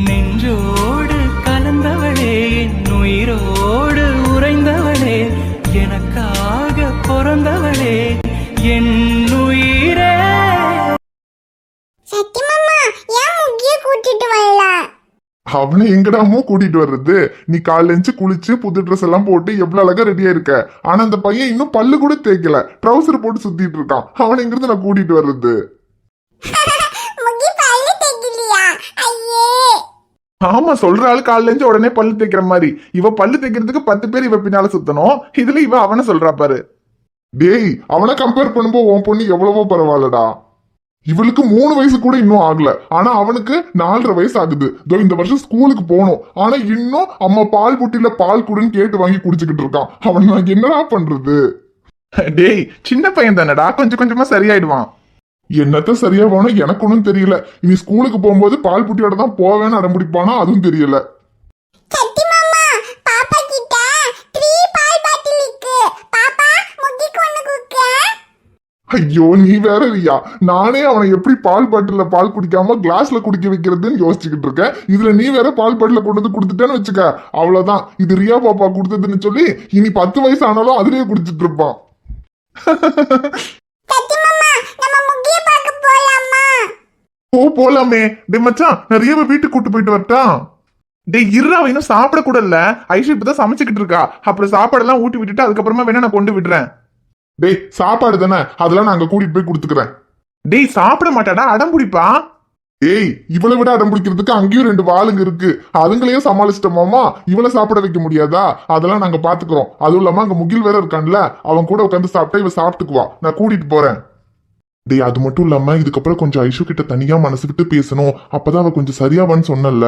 நெஞ்சோடு கலந்தவளே, என் உயிரோடு உறைந்தவளே, எனக்காக பிறந்தவளே, என் உயிரே. சத்தியமாமா ஏன் முக்கிய கூட்டிட்டு வரல? அவனை எங்கடாமோ கூட்டிட்டு வர்றது? நீ காலைல எழுந்து குளிச்சு புது ட்ரெஸ் எல்லாம் போட்டு எவ்வளவு அழகா ரெடியா இருக்க. ஆனா அந்த பையன் இன்னும் பல்லு கூட தேய்க்கல, ட்ரௌசர் போட்டு சுத்திட்டு இருக்கான். அவனை எங்கிருந்து நான் கூட்டிட்டு வர்றது? முகி பல்லு தேய்க்கலையா? ஐயே. ஆமா, சொல்ற ஆளு காலைல எழுந்து உடனே பல்லு தேய்க்கிற மாதிரி. இவ பல்லு தேய்க்கிறதுக்கு 10 பேர் இவ பின்னால சுத்தணும். இதுல இவ அவனை சொல்றா பாரு. டேய், அவனை கம்பேர் பண்ணும்போது உன் பொண்ணு எவ்வளவோ பரவாயில்லடா. இவளுக்கு 3 வயசு கூட இன்னும் ஆகல, ஆனா அவனுக்கு 4.5 வயசு ஆகுது. இந்த வருஷம் ஸ்கூலுக்கு போகணும், ஆனா இன்னும் அம்மா பால் புட்டில பால் குடுன்னு கேட்டு வாங்கி குடிச்சுக்கிட்டு இருக்கான். அவன் நான் என்னடா பண்றது? டேய், சின்ன பையன் தானடா, கொஞ்சம் கொஞ்சமா சரியாயிடுவான். என்னத்த சரியா போனோம் எனக்கு ஒன்னும் தெரியல. இனி ஸ்கூலுக்கு போகும்போது பால் புட்டியோட தான் போவேன்னு அடம்பிடிப்பானா அதுவும் தெரியல. சத்தியமாமா பாப்பா கிட்ட 3 பால் பாட்டில் இருக்கு. பாப்பா முகிக்கு ஒன்னு குடுக்க. ஐயோ, நீ வேற ரியா. நானே அவனை எப்படி பால் பாட்டில பால் குடிக்காம கிளாஸ்ல குடிக்க வைக்கிறதுன்னு யோசிச்சுக்கிட்டு இருக்கேன். இதுல நீ வேற பால் பாட்டில கொண்டு வந்து கொடுத்துட்டேன்னு வச்சுக்க, அவ்வளவுதான். இது ரியா பாப்பா கொடுத்ததுன்னு சொல்லி இனி 10 வயசு ஆனாலும் அதுலயே குடிச்சிட்டு இருப்பான். சத்தியமாமா நம்ம முகிய பார்க்க போலாமா? ஓ, போலாமே. டே மச்சான், நான் ரியாவை வீட்டுக்கு கூட்டு போயிட்டு வரட்டா? டே இருறா, இன்னும் சாப்பிட கூட இல்ல. ஐஷு இப்பதான் சமைச்சுக்கிட்டு இருக்கா. அப்புறம் சாப்பாடெல்லாம் ஊட்டி விட்டுட்டு அதுக்கப்புறமா வேணா நான் கொண்டு விடுறேன். டேய், சாப்பாடு தானே, அதெல்லாம் நான் அங்க கூட்டிட்டு போய் கொடுத்துக்கிறேன். டேய், சாப்பிட மாட்டாடா, அடம் பிடிப்பா. ஏய், இவளை விட அடம் பிடிக்கிறதுக்கு அங்கேயும் 2 வாளுங்க இருக்கு. அதுங்களையும் சமாளிச்சிட்டோமாமா. இவளை சாப்பிட வைக்க முடியாதா? அதெல்லாம் நாங்க பாத்துக்கிறோம். அதுவும் இல்லாம அங்க முகில் வேற இருக்கான்ல, அவன் கூட உட்காந்து சாப்பிட்டா இவ சாப்பிட்டுக்குவா. நான் கூட்டிட்டு போறேன். டேய், அது மட்டும் இல்லாம இதுக்கப்புறம் கொஞ்சம் ஐஷு கிட்ட தனியா மனசுக்கிட்டு பேசணும். அப்பதான் அவ கொஞ்சம் சரியாவான்னு சொன்னல.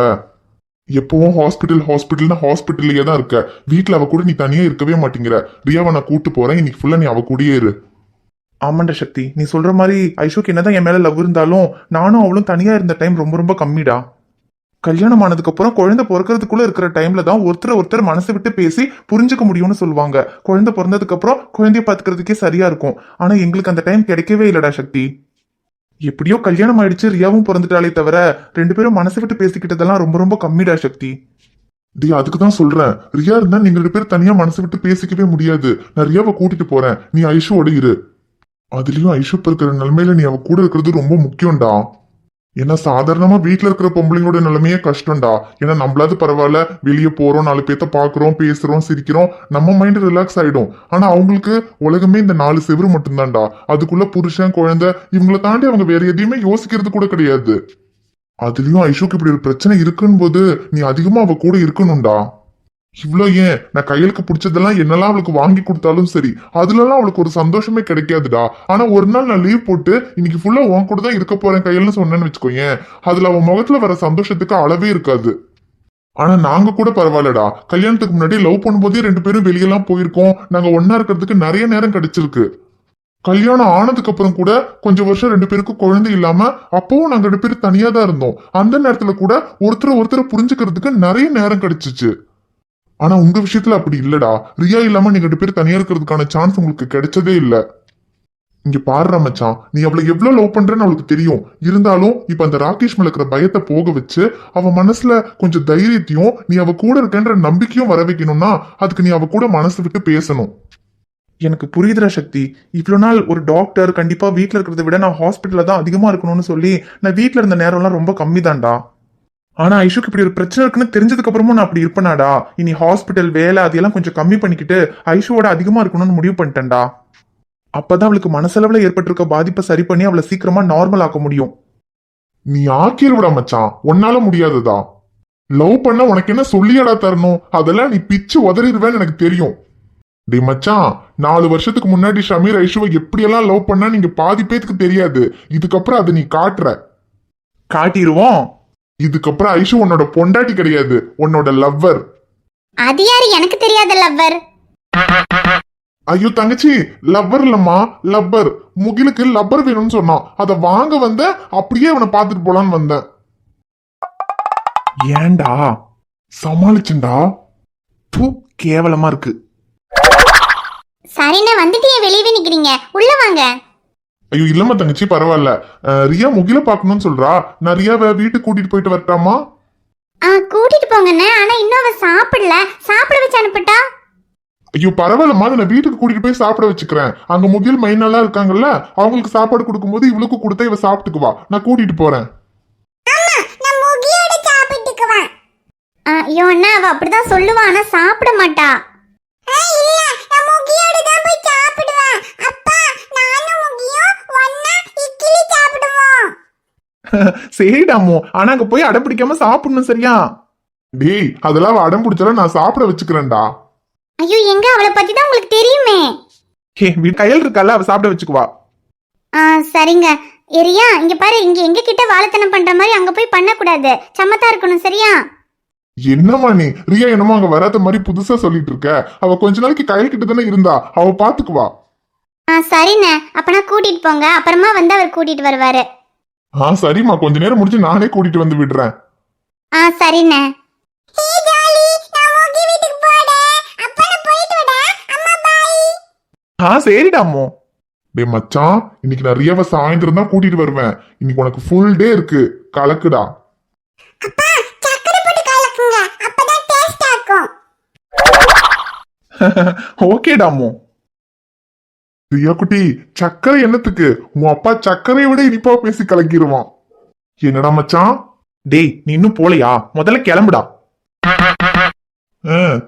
எப்பவும் ஹாஸ்பிட்டல்னா ஹாஸ்பிட்டல்லயே தான் இருக்க. வீட்டுல அவ கூட நீ தனியா இருக்கவே மாட்டேங்கிற. ரியாவை நான் கூட்டு போறேன், இன்னைக்கு ஃபுல்லா நீ அவ கூடயே இரு. ஆமாண்டா சக்தி, நீ சொல்ற மாதிரி ஐஷுக்கு என்னதான் என் மேல லவ் இருந்தாலும் நானும் அவளும் தனியா இருந்த டைம் ரொம்ப ரொம்ப கம்மிடா. கல்யாணம் ஆனதுக்கு அப்புறம் குழந்தை பிறக்கிறதுக்குள்ள இருக்கிற டைம்ல தான் ஒருத்தர் மனசு விட்டு பேசி புரிஞ்சுக்க முடியும்னு சொல்லுவாங்க. குழந்தை பிறந்ததுக்கு அப்புறம் குழந்தைய பாத்துக்கிறதுக்கே சரியா இருக்கும். ஆனா எங்களுக்கு அந்த டைம் கிடைக்கவே இல்லடா சக்தி. எப்படியோ கல்யாணம் ஆயிடுச்சு, ரியாவும் பிறந்துட்டாலே தவிர 2 பேரும் மனசு விட்டு பேசிக்கிட்டதெல்லாம் ரொம்ப ரொம்ப கம்மிடா சக்தி. டி, அதுக்குதான் சொல்றேன். ரியா இருந்தா நீங்க 2 பேரும் தனியா மனசு விட்டு பேசிக்கவே முடியாது. நான் ரியாவை கூட்டிட்டு போறேன், நீ ஐஷுவோட இரு. அதுலயும் ஐஷு இருக்கிற நிலைமையில நீ அவ கூட இருக்கிறது ரொம்ப முக்கியம்டா. ஏன்னா சாதாரணமா வீட்டுல இருக்கிற பொம்பளைங்களோட நிலைமையே கஷ்டம்டா. ஏன்னா நம்மளாவது பரவாயில்ல, வெளியே போறோம், 4 பேத்த பாக்குறோம், பேசுறோம், சிரிக்கிறோம், நம்ம மைண்ட் ரிலாக்ஸ் ஆயிடும். ஆனா அவங்களுக்கு உலகமே இந்த 4 செவரு மட்டும்தான்டா. அதுக்குள்ள புருஷன், குழந்தை, இவங்களை தாண்டி அவங்க வேற எதையுமே யோசிக்கிறது கூட கிடையாது. அதுலயும் ஐஷுக்கு இப்படி ஒரு பிரச்சனை இருக்குன்னு போது நீ அதிகமா அவ கூட இருக்கணும்டா. இவ்வளோ ஏன், நான் கையலுக்கு பிடிச்சதெல்லாம் என்னெல்லாம் அவளுக்கு வாங்கி கொடுத்தாலும் சரி, அதுலலாம் அவளுக்கு ஒரு சந்தோஷமே கிடைக்காதுடா. ஆனா ஒரு நாள் நான் லீவ் போட்டு இன்னைக்கு ஃபுல்லா உன் கூட தான் இருக்க போறேன் கையல்னு சொன்னேன்னு வச்சுக்கோயேன், அதுல அவன் முகத்துல வர சந்தோஷத்துக்கு அளவே இருக்காது. ஆனா நாங்க கூட பரவாயில்லடா. கல்யாணத்துக்கு முன்னாடி லவ் பண்ணும்போதே 2 பேரும் வெளியெல்லாம் போயிருக்கோம். நாங்க ஒன்னா இருக்கிறதுக்கு நிறைய நேரம் கிடைச்சிருக்கு. கல்யாணம் ஆனதுக்கு அப்புறம் கூட கொஞ்சம் வருஷம் 2 பேருக்கும் குழந்தை இல்லாம அப்பவும் நாங்க 2 பேரும் தனியா தான் இருந்தோம். அந்த நேரத்துல கூட ஒருத்தரை புரிஞ்சுக்கிறதுக்கு நிறைய நேரம் கிடைச்சிச்சு. ஆனா உங்க விஷயத்துல அப்படி இல்லடா. ரியா இல்லாம நீங்க 2 பேரும் தனியா இருக்கிறதுக்கான சான்ஸ் உங்களுக்கு கிடைச்சதே இல்ல. இங்க பாடுற மச்சான், நீ அவளை எவ்வளவு லவ் பண்றன்னு அவளுக்கு தெரியும். இருந்தாலும் இப்ப அந்த ராகேஷ் மேல இருக்கிற பயத்தை போக வச்சு அவ மனசுல கொஞ்சம் தைரியத்தையும் நீ அவ கூட இருக்கன்ற நம்பிக்கையும் வர வைக்கணும்னா அதுக்கு நீ அவ கூட மனசு விட்டு பேசணும். எனக்கு புரியுதுடா சக்தி. இவ்வளவு நாள் ஒரு டாக்டர் கண்டிப்பா வீட்டுல இருக்கிறத விட நான் ஹாஸ்பிட்டல்ல தான் அதிகமா இருக்கணும்னு சொல்லி நான் வீட்டுல இருந்த நேரம்லாம் ரொம்ப கம்மி தான்டா. ஆனா ஐஷுக்கு இப்படி ஒரு பிரச்சனை இருக்குன்னு தெரிஞ்சதுக்கு அப்புறமும் நான் அப்படி இருப்பேனாடா. இனி ஹாஸ்பிட்டல் வேலை அதெல்லாம் கொஞ்சம் கம்மி பண்ணிக்கிட்டு ஐஷுவோட அதிகமா இருக்கணும்னு முடிவு பண்ணிட்டேன்டா. அப்பதான் அவளுக்கு மனசளவுல ஏற்பட்டிருக்க பாதிப்பை சரி பண்ணி அவளை சீக்கிரமா நார்மல் ஆக்க முடியும். நீ ஆக்கிருவிடா மச்சான், உன்னால முடியாதுதா. லவ் பண்ண உனக்கு என்ன சொல்லியாடா தரணும்? அதெல்லாம் நீ பிச்சு உதறிடுவேன்னு எனக்கு தெரியும். டே மச்சான், 4 வருஷத்துக்கு முன்னாடி ஷமீர் ஐஷுவை எப்படியெல்லாம் லவ் பண்ணா நீங்க பாதி பேத்துக்கு தெரியாது. இதுக்கப்புறம் அதை நீ காட்டிடுவோம். இதுக்கப்புறம் ஐஷு உன்னோட பொண்டாட்டி கிடையாது, உன்னோட லவ்வர். அது யாரு? எனக்கு தெரியாத லவ்வர். ஐயோ தங்கச்சி, லவ்வர் இல்லம்மா, லவ்வர். முகிலுக்கு லவ்வர் வேணும்னு சொன்னான், அதை வாங்க வந்த. அப்படியே அவனை பார்த்துட்டு போலான்னு வந்தேன். ஏண்டா சமாளிச்சுண்டா? கேவலமா இருக்கு. சரிண்ணே, வந்துட்டு ஏன் வெளியவே நிக்கிறீங்க? உள்ள வாங்க. ஐயோ இல்லம்மா தங்கச்சி, பரவாயில்ல. ரியா முகில பாக்கணும்னு சொல்றா. நான் ரியாவை வீட்டுக்கு கூட்டிட்டு போயிட்டு வரட்டாமா? கூட்டிட்டு போங்கண்ணே. ஆனா இன்னும் அவ சாப்பிடல. சாப்பிட வச்சு அனுப்பிட்டா. ஐயோ பரவாயில்லம்மா, நான் வீட்டுக்கு கூட்டிட்டு போய் சாப்பிட வச்சுக்கிறேன். அங்க முகில் மைனெல்லாம் இருக்காங்கல்ல, அவங்களுக்கு சாப்பாடு கொடுக்கும்போது இவளுக்கு கொடுத்தா இவ சாப்பிட்டுக்குவா. நான் கூட்டிட்டு போறேன். நான் முகியோட சாப்பிட்டுக்குவேன். ஐயோ அண்ணா, அவ அப்படிதான் சொல்லுவா, ஆனா சாப்பிட மாட்டா. இல்ல, நான் முகியோட தான் போய் சாப்பிடுவேன். அப்பா, நானும் முகியும் ஒண்ணா இட்லி சாப்பிடுவோம். சரிடாமோ, ஆனா அங்க போய் அடம் பிடிக்காம சாப்பிடணும், சரியா? டேய், அதெல்லாம் அவ அடம் பிடிச்சாலும் நான் சாப்பிட வச்சுக்கிறேன்டா. ஐயோ, எங்க அவளை பத்தி தான் உங்களுக்கு தெரியுமே. கையில் இருக்கால, அவ சாப்பிட வச்சுக்குவா. சரிங்க. எரியா, இங்க பாரு, இங்க எங்க கிட்ட வாழைத்தனம் பண்ற மாதிரி அங்க போய் பண்ண கூடாது. சமத்தா இருக்கணும், சரியா? என்னம்மா நீ, ரியா என்னமோ அங்க வராத மாதிரி புதுசா சொல்லிட்டு இருக்க. அவ கொஞ்ச நாளைக்கு கையில் கிட்ட தானே இருந்தா, அவ பாத்துக்குவா. சரிண்ணே, அப்பனா கூட்டிட்டு போங்க. அப்புறமா வந்து அவர் கூட்டிட்டு வருவாரு. சரிம்மா, கொஞ்ச நேரம் முடிச்சு நானே கூட்டிட்டு வந்து விடுறேன். சரிண்ணே. சரிடாமோ. டே மச்சான், இன்னைக்கு நான் ரியாவை சாயந்தரம் தான் கூட்டிட்டு வருவேன். இன்னைக்கு உனக்கு ஃபுல் டே இருக்கு, கலக்குடா. ஓகேடாமோ. ரியா குட்டி, சக்கரை என்னத்துக்கு? உன் அப்பா சக்கரையை விட இனிப்பா பேசி கலக்கிடுவான். என்னடா மச்சான்? டேய், நீ இன்னும் போலையா? முதல்ல கிளம்புடா.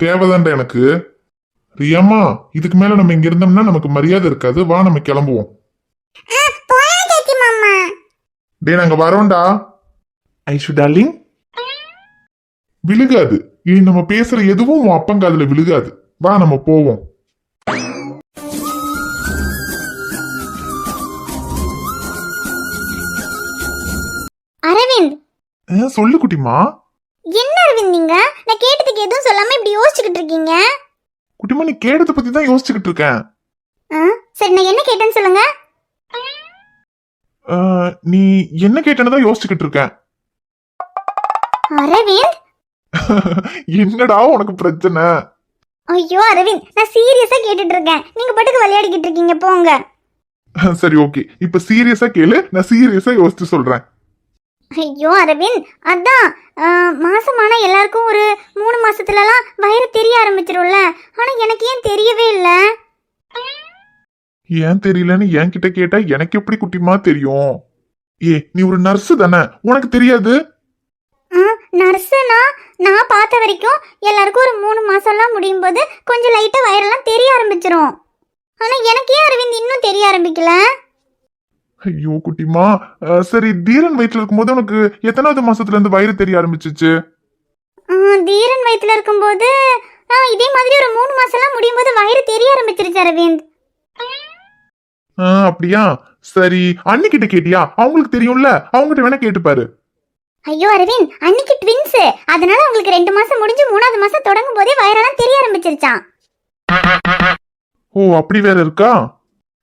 தேவைதான்டா எனக்கு. ரியாமா, இதுக்கு மேல நம்ம இங்க இருந்தோம்னா நமக்கு மரியாதை இருக்காது. வா, நம்ம கிளம்புவோம். டேய், நாங்க வரோம்டா. ஐஷு டார்லிங், விழுகாது. இனி நம்ம பேசுற எதுவும் உன் அப்பங்காதுல விழுகாது. வா, நம்ம போவோம். அரவிந்த், சொல்லு குட்டிமா. என்ன அரவிந்த், நீங்க நான் கேட்டதுக்கு எதுவும் சொல்லாம இப்படி யோசிச்சுக்கிட்டு இருக்கீங்க? குட்டிமா, நீ கேட்டத பத்தி தான் யோசிச்சுக்கிட்டு இருக்கேன். சரி, நான் என்ன கேட்டேன்னு சொல்லுங்க. நீ என்ன கேட்டேன்னு தான் யோசிச்சுக்கிட்டு இருக்கேன். அரவிந்த், என்னடா உனக்கு பிரச்சனை? ஐயோ அரவிந்த், நான் சீரியஸா கேட்டுட்டு இருக்கேன். நீங்க பாட்டுக்கு விளையாடிக்கிட்டு இருக்கீங்க, போங்க. சரி, ஓகே. இப்ப சீரியஸா கேளு, நான் சீரியஸா யோசிச்சு சொல்றேன். ஐயோ அரவிந்த், அதான் மாசமான எல்லாருக்கும் ஒரு 3 மாசத்துலலாம் வயிறு தெரிய ஆரம்பிச்சிரும்ல. ஆனா எனக்கு ஏன் தெரியவே இல்லை? ஏன் தெரியலன்னு என்கிட்ட கேட்டா எனக்கு எப்படி குட்டிமா தெரியும்? நீ ஒரு நர்ஸ் தானே, உனக்கு தெரியாது? நர்ஸுனா நான் பார்த்த வரைக்கும் எல்லாருக்கும் ஒரு 3 மாசம்லாம் முடியும் போது கொஞ்சம் லைட்டா வயிறெல்லாம் தெரிய ஆரம்பிச்சிரும். ஆனா எனக்கு ஏன் அரவிந்த் இன்னும் தெரிய ஆரம்பிக்கல? ஐயோ குட்டிமா, சரி, தீரன் வயிற்றுல இருக்கும்போது உனக்கு எத்தனாவது மாசத்துல இருந்து வயிறு தெரிய ஆரம்பிச்சிச்சு? தீரன் வயிற்றுல இருக்கும்போது இதே மாதிரி ஒரு 3 மாசம்லாம் முடியும் போது வயிறு தெரிய ஆரம்பிச்சிருச்சு அரவிந்த். அப்படியா? சரி, அன்னிக்கிட்ட கேட்டியா? அவங்களுக்கு தெரியும்ல, அவங்ககிட்ட வேணா கேட்டுப்பாரு. ஐயோ அரவிந்த், அன்னைக்கு ட்வின்ஸ், அதனால அவங்களுக்கு 2 மாசம் முடிஞ்சு 3வது மாசம் தொடங்கும் போதே வயிறெல்லாம் தெரிய ஆரம்பிச்சிருச்சான். ஓ, அப்படி வேற இருக்கா?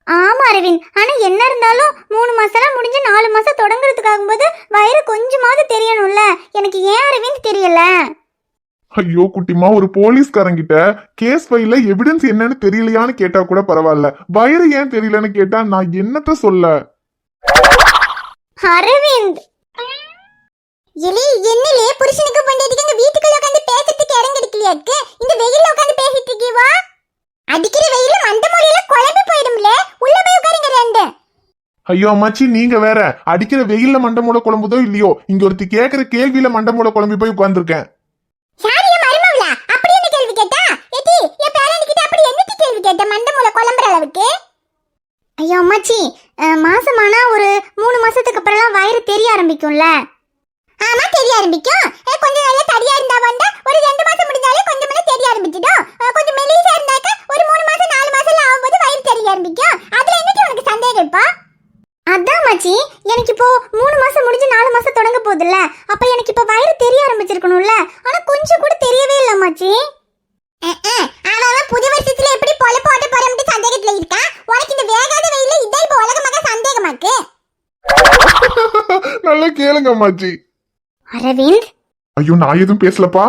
ஆமா அரவிந்த், ஆனா என்ன இருந்தாலும் 3 மாசம்லாம் முடிஞ்சு 4 மாசம் தொடங்குறதுக்கு ஆகும்போது வயிறு கொஞ்சமாவது தெரியணும்ல. எனக்கு ஏன் அரவிந்த் தெரியல? ஐயோ குட்டிமா, ஒரு போலீஸ்காரங்கிட்ட கேஸ் ஃபைல்ல எவிடன்ஸ் என்னன்னு தெரியலையான்னு கேட்டா கூட பரவாயில்ல, வயிறு ஏன் தெரியலன்னு கேட்டா நான் என்னத்த சொல்ல? அரவிந்த், என்னலே புருஷனுக்கு பொண்டாட்டிக்கு வீட்டுக்குள்ள உட்கார்ந்து பேசிட்டு இடம் கிடைக்கலையாக்கு? இந்த வெயில்ல உட்கார்ந்து பேசிட்டு இருக்கீவா? அடிக்கிற வெயில மண்ட மூலையில குழம்பி போயிடும்ல. உள்ள போய் உட்காருங்க ரெண்டு. ஐயோ அம்மாச்சி, நீங்க வேற. அடிக்கிற வெயில்ல மண்ட மூளை குழம்புதோ இல்லையோ, இங்க ஒருத்தி கேக்குற கேள்வியில மண்ட மூளை குழம்பி போய் உட்கார்ந்துருக்கேன். சாரியா மருமவளா, அப்படி என்ன கேள்வி கேட்டா? ஏடி, என் பேரன்கிட்ட அப்படி என்னடி கேள்வி கேட்ட மண்ட மூளை குழம்புற அளவுக்கு? ஐயோ அம்மாச்சி, மாசமானா ஒரு 3 மாசத்துக்கு அப்புறம்லாம் வயிறு தெரிய ஆரம்பிக்கும்ல. ஆமா, தெரிய ஆரம்பிக்கும். கொஞ்சம் நல்லா தடியா இருந்தா வந்தா ஒரு 2 மாசம் முடிஞ்சாலே கொஞ்சம் மேல தெரிய ஆரம்பிச்சிடும். கொஞ்சம் மெலிசா இருந்தாக்க ஒரு 3 மாசம் 4 மாசம்ல ஆகும்போது வயிறு தெரிய ஆரம்பிக்கும். அதுல என்னடி உனக்கு சந்தேகம் இப்ப? அதான் மச்சி, எனக்கு இப்போ 3 மாசம் முடிஞ்சு 4 மாசம் தொடங்க போகுதுல்ல. அப்ப எனக்கு இப்ப வயிறு தெரிய ஆரம்பிச்சிருக்கணும்ல. ஆனா கொஞ்சம் கூட தெரியவே இல்ல மச்சி. அவன் புது வருஷத்துல எப்படி பொல போட்டு போறோம்னு சந்தேகத்துல இருக்கா? உனக்கு இந்த வேகாத வெயில இதான் இப்ப உலகமாக சந்தேகமாக்கு. நல்லா கேளுங்க அம்மாச்சி. அரவிந்த், ஐயோ நான் எதுவும் பேசலப்பா.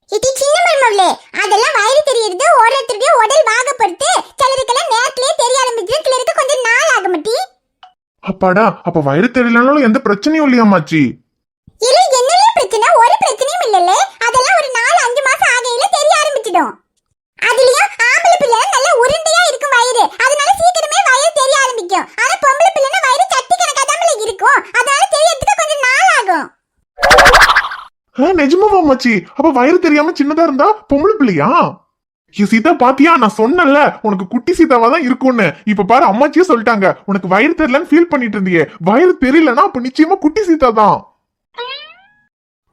இது சின்ன மர்மவளே, அதெல்லாம் வயிறு தெரியுது ஒவ்வொருத்தருடைய உடல் வாகப்படுத்து. சிலருக்கெல்லாம் நேரத்திலே தெரிய ஆரம்பிச்சு, சிலருக்கு கொஞ்சம் நாள் ஆக மாட்டி. அப்பாடா, அப்ப வயிறு தெரியலனாலும் எந்த பிரச்சனையும் இல்லையா அம்மாச்சி? இல்ல, என்னலே பிரச்சனை? அதெல்லாம் ஒரு பிரச்சனையும் இல்லல்ல. அதெல்லாம் ஒரு 4-5 மாசம் ஆகையில தெரிய ஆரம்பிச்சிடும். அதுலயும் ஆம்பளை பிள்ளை நல்ல உருண்டையா இருக்கும் வயிறு, அதனால சீக்கிரமே வயிறு தெரிய ஆரம்பிக்கும். ஆனா பொம்பளை பிள்ளைனா வயிறு சட்டி கணக்கா தான் இருக்கும், அதனால தெரியறதுக்கு கொஞ்சம் நாள் ஆகும். நிஜமாவா மச்சி? அப்ப வயிறு தெரியாம சின்னதா இருந்தா பொம்பளை பிள்ளையா? சீதா பாத்தியா, நான் சொன்னல உனக்கு குட்டி சீதாவா தான் இருக்கும்னு. இப்ப பாரு, அம்மாச்சியே சொல்லிட்டாங்க. உனக்கு வயிறு தெரியலன்னு ஃபீல் பண்ணிட்டு இருந்தியே, வயிறு தெரியலன்னா அப்ப நிச்சயமா குட்டி சீதா தான்.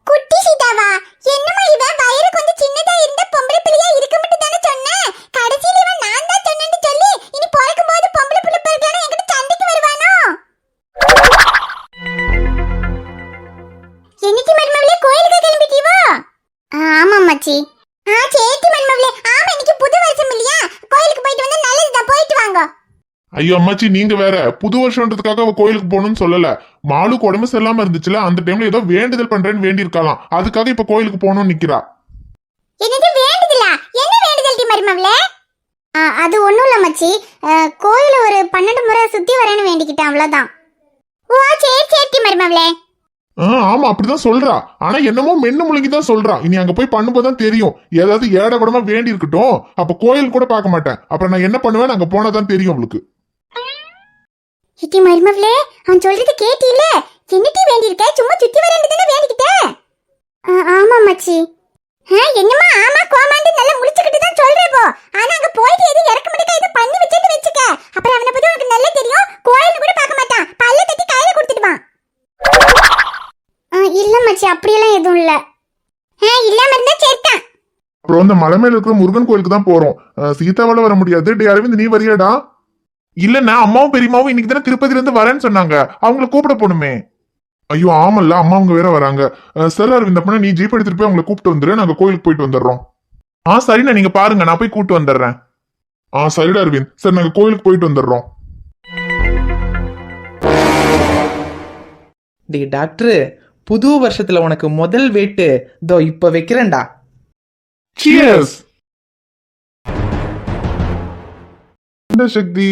குட்டி சீதாவா? என்னமா இவன் வயிறு கொஞ்சம் சின்னதா இருந்த பொம்பளை பிள்ளையா இருக்க மட்டும் தானே சொன்னேன். கடைசில இவன் நான் தான் சொன்னேன்னு சொல்லி இனி பிறக்கும் போது பொம்பளை பிள்ளை பிறக்கலனா என்கிட்ட சண்டைக்கு வருவானோ? என்னைக்கு மர்மவளே கோயிலுக்கு கிளம்பிட்டீவா? ஆமா மச்சி. சேத்தி மர்மவளே, ஆமா இன்னைக்கு புது வருஷம் இல்லையா, கோயிலுக்கு போயிட்டு வந்தா நல்லதுதான், போயிட்டு வாங்க. ஐயோ அம்மாச்சி, நீங்க வேற புது வருஷம்ன்றதுக்காக அவ கோயிலுக்கு போகணும்னு சொல்லல. மாலுக்கு உடம்பு சரியில்லாம இருந்துச்சுல, அந்த டைம்ல ஏதோ வேண்டுதல் பண்றேன்னு வேண்டி இருக்கலாம். அதுக்காக இப்ப கோயிலுக்கு போகணும்னு நிக்கிறா. என்னது வேண்டுதலா? என்ன வேண்டுதல் டி மர்மவளே? அது ஒண்ணும் இல்ல மச்சி, கோயில ஒரு 12 முறை சுத்தி வரேன்னு வேண்டிக்கிட்டேன், அவ்வளவுதான். ஓ சரி சரி மர்மவளே. ஆமா அப்படிதான் சொல்றா. ஆனா என்னமோ மென்னு முழுங்கிதான் சொல்றா. இனி அங்க போய் பண்ணும்போதுதான் தெரியும். ஏதாவது ஏட கூடமா வேண்டி இருக்கட்டும், அப்ப கோயில் கூட பார்க்க மாட்டேன். அப்புறம் நான் என்ன பண்ணுவேன் அங்க போனாதான் தெரியும் அவளுக்கு. இட்டி மர்மவளே, அவன் சொல்றது கேட்டில? என்னடி வேண்டி இருக்க? சும்மா சுத்தி வரேன்னு தானே வேண்டிக்கிட்ட? ஆமா மச்சி. என்னம்மா ஆமா கோமாண்டி நல்லா முடிச்சுக்கிட்டு தான் சொல்றேப்போ. ஆனா அங்க போயிட்டு எது இறக்க முடியல, இது பண்ணி வச்சிட்டு வெச்சுக்க. அப்புறம் அவனை பத்தி உனக்கு நல்லா தெரியும். கோயில் கூட பார்க்க மாட்டான், பல்ல தட்டி கையில கொடுத்துடுவான். இல்ல மச்சி, அப்படியெல்லாம் எதுவும் இல்ல. இல்லாம இருந்தா சேத்தான். அப்புறம் இந்த மலை மேல இருக்கிற முருகன் கோயிலுக்கு தான் போறோம். சீதாவால வர முடியாது. டே அரவிந்த், நீ வரியாடா? இல்லன்னா அம்மாவும் பெரியமாவும் இன்னைக்கு தானே திருப்பதில இருந்து வரேன்னு சொன்னாங்க, அவங்கள கூப்பிட போணுமே. ஐயோ ஆமல்ல, அம்மா அவங்க வேற வராங்க. சரி அரவிந்த், அப்பனா நீ ஜீப் எடுத்துட்டு போய் அவங்களை கூப்பிட்டு வந்துரு, நாங்க கோயிலுக்கு போயிட்டு வந்துடுறோம். சரிண்ணா, நீங்க பாருங்க, நான் போய் கூப்பிட்டு வந்துடுறேன். சரிடா அரவிந்த், சரி நாங்க கோயிலுக்கு போயிட்டு வந்துடுறோம். டே டாக்டர், புது வருஷத்துல உனக்கு முதல் வேட்டு தோ இப்ப வைக்கிறேன்டா. சியர்ஸ். இந்த சக்தி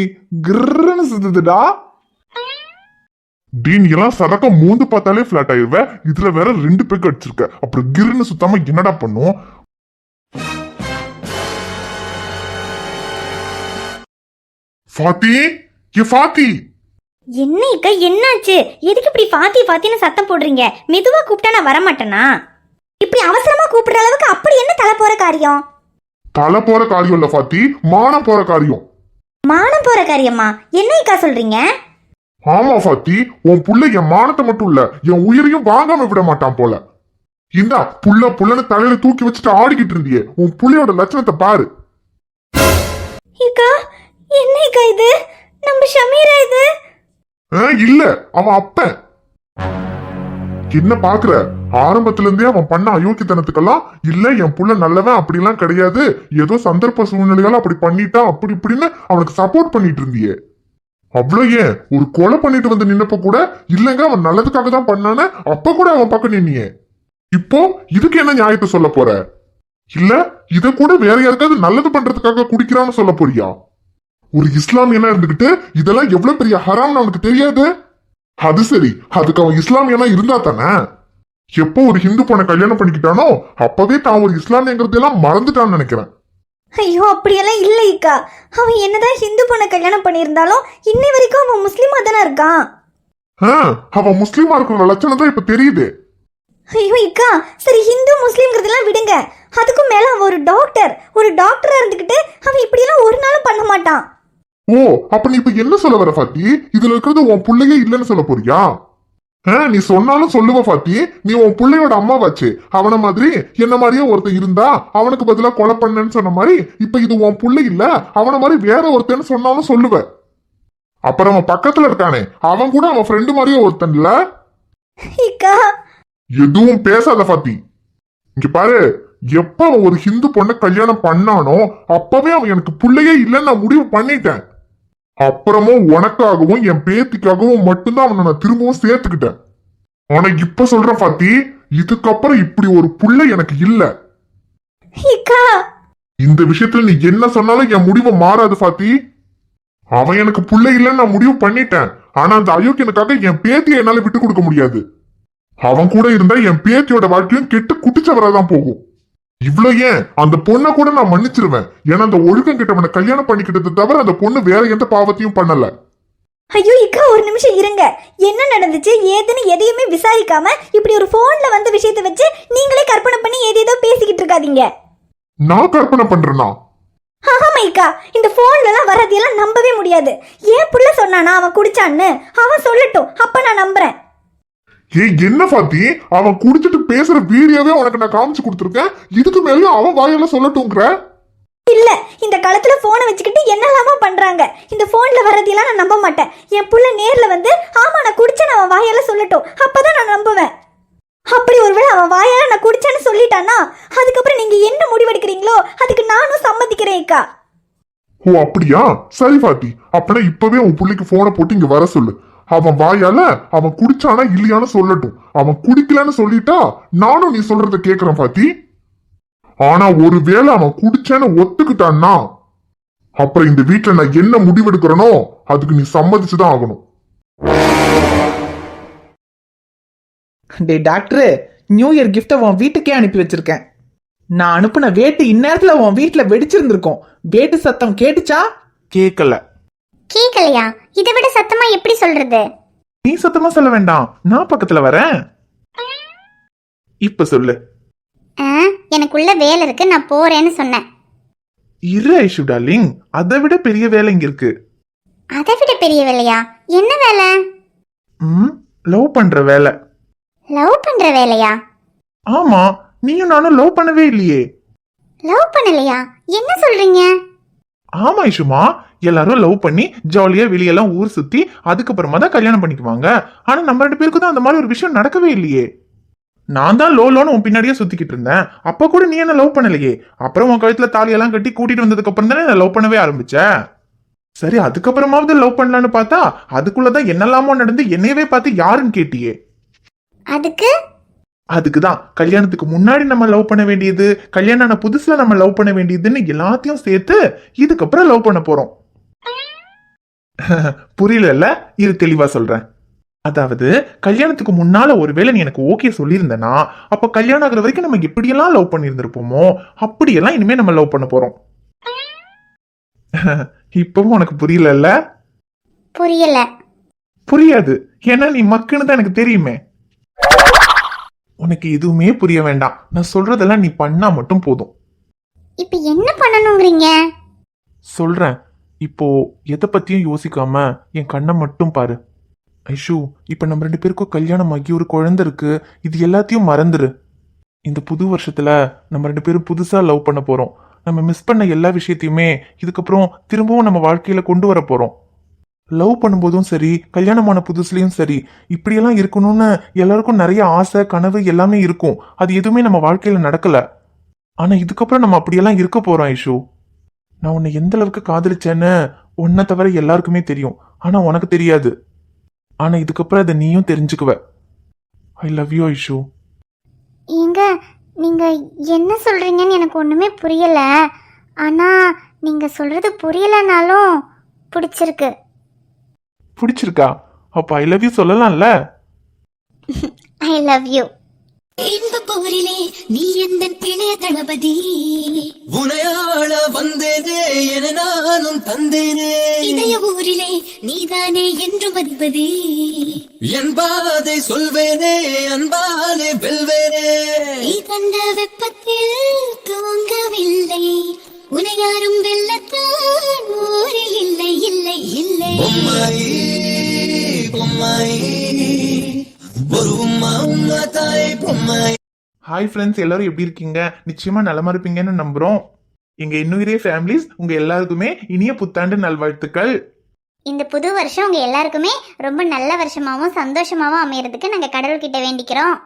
கிர்ன்னு சுத்துதுடா. டீன் எல்லாம் சரக்க மூந்து பார்த்தாலே பிளாட் ஆயிருவ, இதுல வேற 2 பேக் அடிச்சிருக்க, அப்புறம் கிர்ன்னு சுத்தாம என்னடா பண்ணும்? ஃபாத்தி, ஃபாத்தி. என்ன இக்கா, என்னாச்சு? எதுக்கு இப்படி பாத்தி பாத்தின்னு சத்தம் போடுறீங்க? மெதுவா கூப்பிட்டா நான் வரமாட்டேனா? இப்படி அவசரமா கூப்பிடுற அளவுக்கு அப்படி என்ன தலை போற காரியம்? தலை போற காரியம் இல்ல ஃபாத்தி, மானம் போற காரியம். மானம் போற காரியமா? என்ன இக்கா சொல்றீங்க? ஆமா ஃபாத்தி, உன் புள்ள என் மானத்தை மட்டும் இல்ல என் உயிரையும் வாங்காம விட மாட்டான் போல. இந்தா புள்ளன்னு தலையில தூக்கி வச்சுட்டு ஆடிக்கிட்டு இருந்தியே, உன் புள்ளையோட லட்சணத்தை பாரு. இக்கா, என்ன இக்கா இது? நம்ம ஷமீரா இது? இல்ல, அவன் அப்பன். என்ன பாக்குற? ஆரம்பத்துல இருந்தே அவன் பண்ண அயோக்கியத்தனத்துக்கெல்லாம் இல்ல என் புள்ள நல்லவன் அப்படிலாம் கிடையாது, ஏதோ சந்தர்ப்ப சூழ்நிலையால அப்படி பண்ணிட்டான் அப்படி இப்படின்னு அவனுக்கு சப்போர்ட் பண்ணிட்டு இருந்தியே. அவ்வளவு ஏன், ஒரு கொலை பண்ணிட்டு வந்து நின்னப்ப கூட இல்லங்க அவன் நல்லதுக்காக தான் பண்ணானே, அப்ப கூட அவன் பக்கம் நின்னியே. இப்போ இதுக்கு என்ன நியாயத்தை சொல்ல போற? இல்ல இத கூட வேற யாருக்காவது நல்லது பண்றதுக்காக குடிக்கிறான்னு சொல்ல போறியா? ஒரு இஸ்லாமியனா இருந்துகிட்டு இதெல்லாம் எவ்வளவு பெரிய ஹராம்னு அவனுக்கு தெரியாது? அது சரி, அதுக்கு அவன் இஸ்லாமியனா இருந்தா தானே. எப்போ ஒரு ஹிந்து பொண்ணை கல்யாணம் பண்ணிக்கிட்டானோ அப்பவே தான் ஒரு இஸ்லாமியங்கிறதெல்லாம் மறந்துட்டான்னு நினைக்கிறேன். ஐயோ அப்படியெல்லாம் இல்லை இக்கா. அவன் என்னதான் ஹிந்து பொண்ணை கல்யாணம் பண்ணியிருந்தாலும் இன்னை வரைக்கும் அவன் முஸ்லீமா தானே இருக்கான். அவன் முஸ்லீமா இருக்கிற லட்சணம் தான் இப்ப தெரியுது. ஐயோ இக்கா, சரி ஹிந்து முஸ்லீம்ங்கிறதெல்லாம் விடுங்க. அதுக்கும் மேல அவன் ஒரு டாக்டரா இருந்துகிட்டு அவன் இப்படியெல்லாம் ஒரு நாளும் பண்ண மாட்டான். ஓ, அப்ப நீ இப்ப என்ன சொல்ல வர ஃபாத்தி? இதுல இருக்கிறது உன் பிள்ளையே இல்லைன்னு சொல்ல போறியா? நீ சொன்னாலும் சொல்லுவ ஃபாத்தி, நீ உன் பிள்ளையோட அம்மாவாச்சு. அவன மாதிரி என்ன மாதிரியே ஒருத்தன் இருந்தா அவனுக்கு பதிலா கொலை பண்ணேன்னு சொன்ன மாதிரி இப்ப இது உன் பிள்ளை இல்ல அவன மாதிரி வேற ஒருத்தன்னு சொன்னாலும் சொல்லுவ. அப்புறம் அவன் பக்கத்துல இருக்கானே அவன் கூட அவன் ஃப்ரெண்டு மாதிரியே ஒருத்தன் இல்ல. எதுவும் பேசாத ஃபாத்தி. இங்க பாரு, எப்ப அவன் ஒரு ஹிந்து பொண்ணை கல்யாணம் பண்ணானோ அப்பவே அவன் எனக்கு பிள்ளையே இல்லைன்னு நான் முடிவு பண்ணிட்டேன். அப்புறமும் உனக்காகவும் என் பேத்திக்காகவும் மட்டும்தான் அவனை நான் திரும்பவும் சேர்த்துக்கிட்டேன். ஆனா இப்ப சொல்றேன் ஃபாத்தி, இதுக்கப்புறம் இப்படி ஒரு புள்ள எனக்கு இல்ல. இந்த விஷயத்துல நீ என்ன சொன்னாலும் என் முடிவு மாறாது ஃபாத்தி. அவன் எனக்கு புள்ள இல்லைன்னு நான் முடிவு பண்ணிட்டேன். ஆனா அந்த அயோக்கியனுக்காக என் பேத்தியை என்னால விட்டு கொடுக்க முடியாது. அவன் கூட இருந்தா என் பேத்தியோட வாழ்க்கையும் கெட்டு குட்டிச்சவராதான் போகும். இவ்வளவு ஏன் அந்த பொண்ணை கூட நான் மன்னிச்சிருவேன். ஏன்னா அந்த ஒழுக்கம் கிட்டவனை கல்யாணம் பண்ணிக்கிட்டது தவிர அந்த பொண்ணு வேற எந்த பாவத்தையும் பண்ணல. ஐயோ இக்கா ஒரு நிமிஷம் இருங்க. என்ன நடந்துச்சு ஏதுன்னு எதையுமே விசாரிக்காம இப்படி ஒரு போன்ல வந்த விஷயத்தை வச்சு நீங்களே கற்பனை பண்ணி ஏதேதோ பேசிக்கிட்டு இருக்காதீங்க. நான் கற்பனை பண்றேனா? ஆமாய்க்கா, இந்த போன்லலாம் வரதையெல்லாம் நம்பவே முடியாது. ஏன் புள்ள சொன்னானா அவன் குடிச்சான்னு? அவன் சொல்லட்டும், அப்ப நான் நம்புறேன். ஏய் என்ன பாத்தி, அவன் குடிச்சிட்டு பேசுற வீடியோவே உனக்கு நான் காமிச்சு கொடுத்துருக்கேன். இதுக்கு மேலயும் அவன் வாயால சொல்லட்டும்ங்கிற? இல்ல, இந்த காலத்துல போனை வச்சுக்கிட்டு என்னெல்லாமோ பண்றாங்க. இந்த போன்ல வரதையெல்லாம் நான் நம்ப மாட்டேன். என் புள்ள நேர்ல வந்து ஆமா நான் குடிச்சேன்னு அவன் வாயால சொல்லட்டும், அப்பதான் நான் நம்புவேன். அப்படி ஒருவேளை அவன் வாயால நான் குடிச்சேன்னு சொல்லிட்டானா அதுக்கப்புறம் நீங்க என்ன முடிவெடுக்கிறீங்களோ அதுக்கு நானும் சம்மதிக்கிறேன் அக்கா. ஓ அப்படியா? சரி பாத்தி, அப்பனா இப்பவே உன் புள்ளைக்கு போனை போட்டு இங்க வர சொல்லு. அவன் வாயால அவன் குடிச்சானா இல்லையான்னு சொல்லட்டும். அவன் குடிக்கலன்னு சொல்லிட்டா நானும் நீ சொல்றத கேக்குறேன் பாத்தி. ஆனா ஒருவேளை அவன் குடிச்சேன்னு ஒத்துக்கிட்டான்னா அப்புறம் இந்த வீட்டுல நான் என்ன முடிவெடுக்கிறனோ அதுக்கு நீ சம்மதிச்சுதான் ஆகணும். டே டாக்டரு, நியூ இயர் கிஃப்டை உன் வீட்டுக்கே அனுப்பி வச்சிருக்கேன். நான் அனுப்புன வேட்டு இந்நேரத்துல உன் வீட்டுல வெடிச்சிருந்திருக்கும். வேட்டு சத்தம் கேட்டுச்சா? கேட்கல. கேக்கலையா? இதை விட சத்தமா எப்படி சொல்றது? நீ சத்தமா சொல்ல வேண்டாம், நான் பக்கத்துல வரேன். இப்ப சொல்லு. எனக்குள்ள வேலை இருக்கு, நான் போறேன்னு சொன்னேன். இரு ஐஷு டார்லிங், அதை விட பெரிய வேலை இங்க இருக்கு. அதை விட பெரிய வேலையா? என்ன வேலை? லவ் பண்ற வேலை. லவ் பண்ற வேலையா? ஆமா, நீயும் நானும் லவ் பண்ணவே இல்லையே. லவ் பண்ணலையா? என்ன சொல்றீங்க? ஆமா ஐஷுமா, எல்லாரும் லவ் பண்ணி ஜாலியா வெளியெல்லாம் ஊர் சுத்தி அதுக்கப்புறமா தான் கல்யாணம் பண்ணிக்குவாங்க. ஆனா நம்ம 2 பேருக்கு தான் அந்த மாதிரி ஒரு விஷயம் நடக்கவே இல்லையே. நான் தான் லோன்னு உன் பின்னாடியே சுத்திக்கிட்டு இருந்தேன். அப்ப கூட நீ என்ன லவ் பண்ணலையே. அப்புறம் உன் கழுத்துல தாலியெல்லாம் கட்டி கூட்டிட்டு வந்ததுக்கு அப்புறம் தானே லவ் பண்ணவே ஆரம்பிச்ச. சரி, அதுக்கப்புறமாவது லவ் பண்ணலான்னு பார்த்தா அதுக்குள்ளதான் என்னெல்லாமோ நடந்து என்னையவே பார்த்து யாருன்னு கேட்டியே. அதுக்குதான் கல்யாணத்துக்கு முன்னாடி நம்ம லவ் பண்ண வேண்டியது, கல்யாணம் ஆன புதுசுல நம்ம லவ் பண்ண வேண்டியதுன்னு எல்லாத்தையும் சேர்த்து இதுக்கப்புறம் லவ் பண்ண போறோம். புரியல? இது தெளிவா சொல்றேன். அதாவது கல்யாணத்துக்கு முன்னால ஒருவேளை நீ எனக்கு ஓகே சொல்லியிருந்தனா அப்ப கல்யாணம் ஆகுற வரைக்கும் நம்ம எப்படியெல்லாம் லவ் பண்ணியிருந்திருப்போமோ அப்படியெல்லாம் இனிமே நம்ம லவ் பண்ண போறோம். இப்பவும் உனக்கு புரியல? புரியல. புரியாது, ஏன்னா நீ மக்குன்னு தான் எனக்கு தெரியுமே. உனக்கு எதுவுமே புரிய வேண்டாம், நான் சொல்றதெல்லாம் நீ பண்ணா மட்டும் போதும். இப்ப என்ன பண்ணணும்ங்கறீங்க? சொல்றேன். இப்போ எதை பத்தியும் யோசிக்காம என் கண்ணை மட்டும் பாரு. ஐஷு, இப்ப நம்ம 2 பேருக்கும் கல்யாணம் ஆகி ஒரு குழந்தை இருக்கு. இது எல்லாத்தையும் மறந்துரு. இந்த புது வருஷத்துல நம்ம 2 பேரும் புதுசா லவ் பண்ண போறோம். நம்ம மிஸ் பண்ண எல்லா விஷயத்தையுமே இதுக்கப்புறம் திரும்பவும் நம்ம வாழ்க்கையில கொண்டு வர போறோம். லவ் பண்ணும்போதும் சரி, கல்யாணமான புதுசுலயும் சரி, இப்படியெல்லாம் இருக்கணும்னு எல்லாருக்கும் நிறைய ஆசை கனவு எல்லாமே இருக்கும். அது எதுவுமே நம்ம வாழ்க்கையில நடக்கல. ஆனா இதுக்கப்புறம் நம்ம அப்படியெல்லாம் இருக்க போறோம் ஐஷு. நான் உன்னை எந்த அளவுக்கு காதலிச்சேன்னு உன்னை தவிர எல்லாருக்குமே தெரியும். ஆனா உனக்கு தெரியாது. ஆனா இதுக்கப்புறம் அதை நீயும் தெரிஞ்சுக்குவ. I love you Aishu. ஏங்க, நீங்க என்ன சொல்றீங்கன்னு எனக்கு ஒண்ணுமே புரியல. ஆனா நீங்க சொல்றது புரியலனாலும் பிடிச்சிருக்கு. பிடிச்சிருக்கா? அப்ப ஐ லவ் யூ சொல்லலாம்ல. I love you. இன்ப போரிலே நீ எந்த இளைய தளபதி, உனையாள வந்தேனே என நானும் தந்தேனே, இதய ஊரிலே நீதானே என்றும் அதிபதி, என் பாதை சொல்வேனே அன்பாலே வெல்வேனே, நீ கண்ட வெப்பத்தில் தூங்கவில்லை, உனை யாரும் வெல்லத்தான் ஊரில் இல்லை இல்லை இல்லை. பொம்மாயி பொம்மாயி ஒரு உம்மா உம்மா தாய் பொம்மாயி. ஹாய் ஃப்ரெண்ட்ஸ், எல்லாரும் எப்படி இருக்கீங்க? நிச்சயமா நலமா இருப்பீங்கன்னு நம்புறோம். எங்க இன்னுயிரே ஃபேமிலிஸ் உங்க எல்லாருக்குமே இனிய புத்தாண்டு நல்வாழ்த்துக்கள். இந்த புது வருஷம் உங்க எல்லாருக்குமே ரொம்ப நல்ல வருஷமாவும் சந்தோஷமாவும் அமையறதுக்கு நாங்க கடவுள்கிட்ட வேண்டிக்கிறோம்.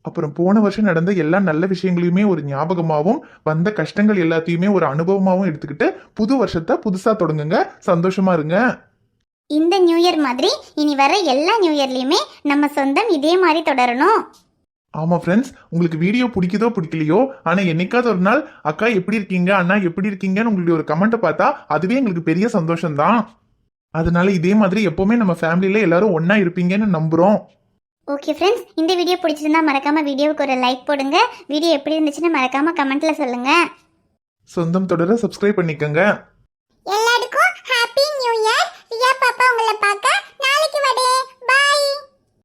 அப்புறம் போன வருஷம் நடந்த எல்லா நல்ல விஷயங்களையுமே ஒரு ஞாபகமாவும் வந்த கஷ்டங்கள் எல்லாத்தையுமே ஒரு அனுபவமாவும் எடுத்துக்கிட்டு புது வருஷத்தை புதுசா தொடங்குங்க, சந்தோஷமா இருங்க. இந்த நியூ இயர் மாதிரி இனி வர எல்லா நியூ இயர்லயுமே நம்ம சொந்தம் இதே மாதிரி தொடரணும். ஆமா ஃப்ரெண்ட்ஸ், உங்களுக்கு வீடியோ பிடிக்குதோ பிடிக்கலையோ, ஆனா என்னைக்காவது ஒரு நாள் அக்கா எப்படி இருக்கீங்க, அண்ணா எப்படி இருக்கீங்கன்னு உங்களுடைய ஒரு கமெண்ட்டை பார்த்தா அதுவே எங்களுக்கு பெரிய சந்தோஷம் தான். அதனால இதே மாதிரி எப்பவுமே நம்ம ஃபேமிலியில எல்லாரும் ஒன்னா இருப்பீங்கன்னு நம்புறோம். ஓகே ஃப்ரெண்ட்ஸ், இந்த வீடியோ பிடிச்சிருந்தா மறக்காம வீடியோவுக்கு ஒரு லைக் போடுங்க. வீடியோ எப்படி இருந்துச்சுன்னு மறக்காம கமெண்ட்ல சொல்லுங்க. சொந்தம் தொடர சப்ஸ்கிரைப் பண்ணிக்கங்க.